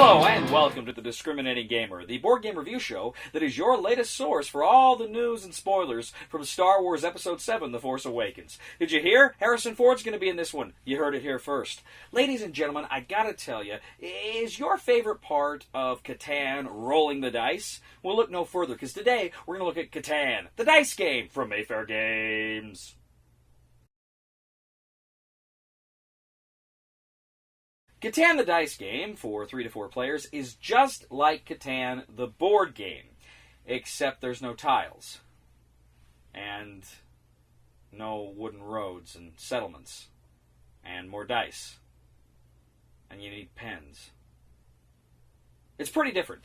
Hello and welcome to The Discriminating Gamer, the board game review show that is your latest source for all the news and spoilers from Star Wars Episode 7, The Force Awakens. Did you hear? Harrison Ford's going to be in this one. You heard it here first. Ladies and gentlemen, I gotta tell you, is your favorite part of Catan rolling the dice? Well, look no further, because today we're going to look at Catan, the dice game from Mayfair Games. Catan the dice game, for 3 to 4 players, is just like Catan the board game, except there's no tiles, and no wooden roads and settlements, and more dice, and you need pens. It's pretty different.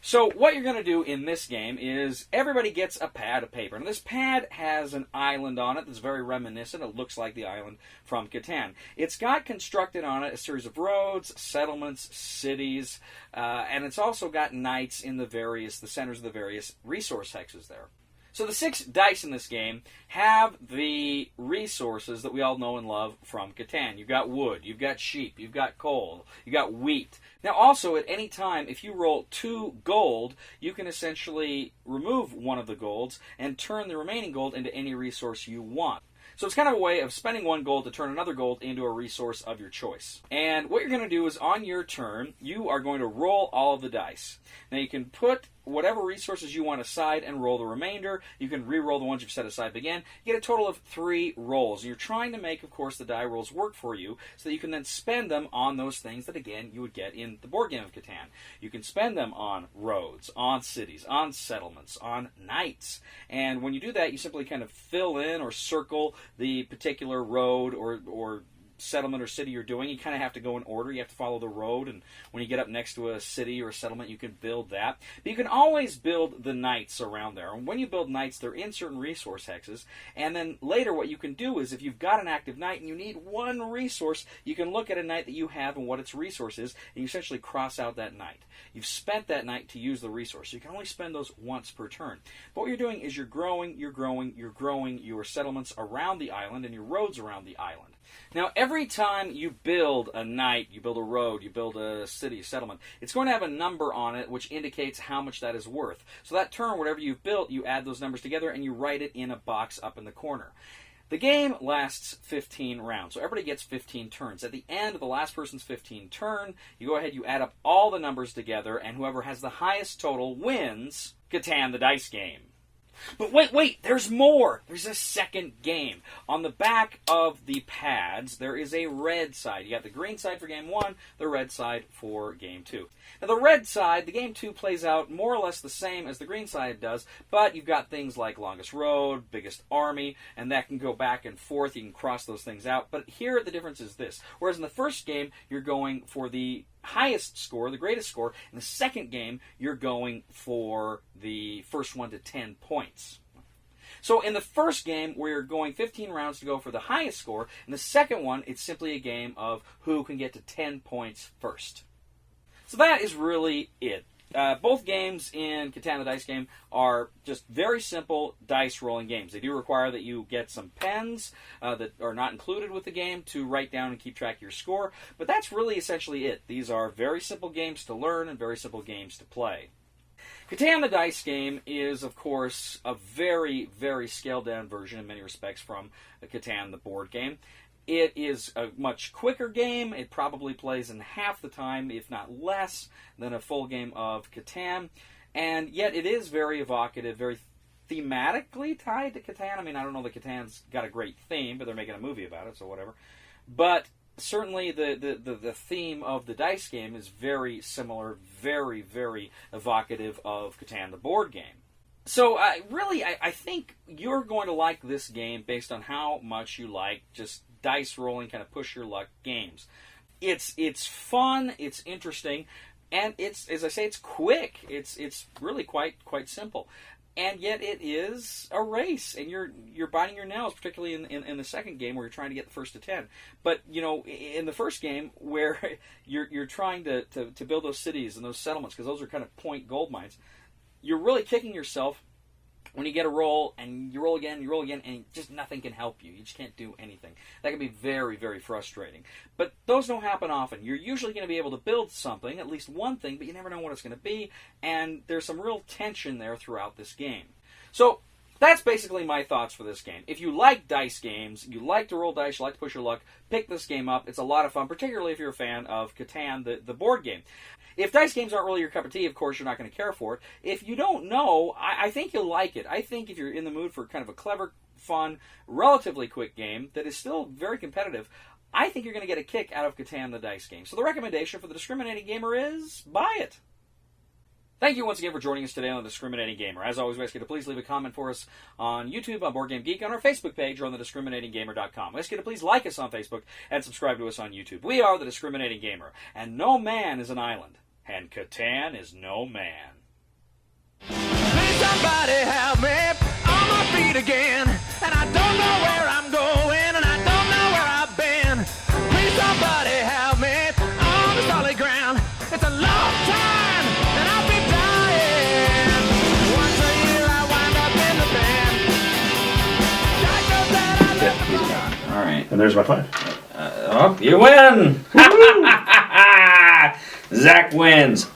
So what you're going to do in this game is everybody gets a pad of paper. And this pad has an island on it that's very reminiscent. It looks like the island from Catan. It's got constructed on it a series of roads, settlements, cities, and it's also got knights in the centers of the various resource hexes there. So the 6 dice in this game have the resources that we all know and love from Catan. You've got wood, you've got sheep, you've got coal, you've got wheat. Now also, at any time, if you roll 2 gold, you can essentially remove one of the golds and turn the remaining gold into any resource you want. So it's kind of a way of spending 1 gold to turn another gold into a resource of your choice. And what you're going to do is, on your turn, you are going to roll all of the dice. Now you can put whatever resources you want aside and roll the remainder. You can re-roll the ones you've set aside again. You get a total of 3 rolls. And you're trying to make, of course, the die rolls work for you so that you can then spend them on those things that, again, you would get in the board game of Catan. You can spend them on roads, on cities, on settlements, on knights. And when you do that, you simply kind of fill in or circle the particular road or settlement or city you're doing. You kind of have to go in order. You have to follow the road, and when you get up next to a city or a settlement, you can build that. But you can always build the knights around there. And when you build knights, they're in certain resource hexes. And then later what you can do is, if you've got an active knight and you need 1 resource, you can look at a knight that you have and what its resource is, and you essentially cross out that knight. You've spent that knight to use the resource. So you can only spend those once per turn. But what you're doing is you're growing your settlements around the island and your roads around the island. Now, every time you build a knight, you build a road, you build a city, a settlement, it's going to have a number on it which indicates how much that is worth. So that turn, whatever you've built, you add those numbers together and you write it in a box up in the corner. The game lasts 15 rounds, so everybody gets 15 turns. At the end of the last person's 15 turn, you go ahead, you add up all the numbers together, and whoever has the highest total wins Catan the dice game. But wait, there's more. There's a second game. On the back of the pads, there is a red side. You got the green side for game 1, the red side for game 2. Now the red side, the game 2 plays out more or less the same as the green side does, but you've got things like longest road, biggest army, and that can go back and forth. You can cross those things out. But here the difference is this. Whereas in the first game, you're going for the highest score, the greatest score. In the second game, you're going for the first one to 10 points. So in the first game, we're going 15 rounds to go for the highest score. In the second one, it's simply a game of who can get to 10 points first. So that is really it. Both games in Catan the dice game are just very simple dice rolling games. They do require that you get some pens that are not included with the game to write down and keep track of your score, but that's really essentially it. These are very simple games to learn and very simple games to play. Catan the dice game is, of course, a very, very scaled-down version in many respects from Catan the board game. It is a much quicker game. It probably plays in half the time, if not less, than a full game of Catan. And yet it is very evocative, very thematically tied to Catan. I mean, I don't know that Catan's got a great theme, but they're making a movie about it, so whatever. But certainly the theme of the dice game is very similar, very, very evocative of Catan the board game. So, I think you're going to like this game based on how much you like just dice rolling, kind of push your luck games. It's fun, it's interesting, and it's, as I say, it's quick. It's really quite simple. And yet it is a race, and you're biting your nails, particularly in the second game where you're trying to get the first to 10. But, in the first game where you're trying to build those cities and those settlements, because those are kind of point gold mines, you're really kicking yourself when you get a roll and you roll again, and just nothing can help you. You just can't do anything. That can be very, very frustrating. But those don't happen often. You're usually going to be able to build something, at least one thing, but you never know what it's going to be, and there's some real tension there throughout this game. So that's basically my thoughts for this game. If you like dice games, you like to roll dice, you like to push your luck, pick this game up. It's a lot of fun, particularly if you're a fan of Catan, the board game. If dice games aren't really your cup of tea, of course, you're not going to care for it. If you don't know, I think you'll like it. I think if you're in the mood for kind of a clever, fun, relatively quick game that is still very competitive, I think you're going to get a kick out of Catan, the dice game. So the recommendation for the Discriminating Gamer is buy it. Thank you once again for joining us today on The Discriminating Gamer. As always, we ask you to please leave a comment for us on YouTube, on Board Game Geek, on our Facebook page, or on thediscriminatinggamer.com. We ask you to please like us on Facebook and subscribe to us on YouTube. We are The Discriminating Gamer, and no man is an island, and Catan is no man. Please somebody help me on my feet again, and I don't know where I'm going, and I don't know where I've been. Please somebody help me on the solid ground. It's a long time, and I'll be dying. Once a year I wind up in the band. God knows that I love He's gone. All right. And there's my 5. You win! Zach wins.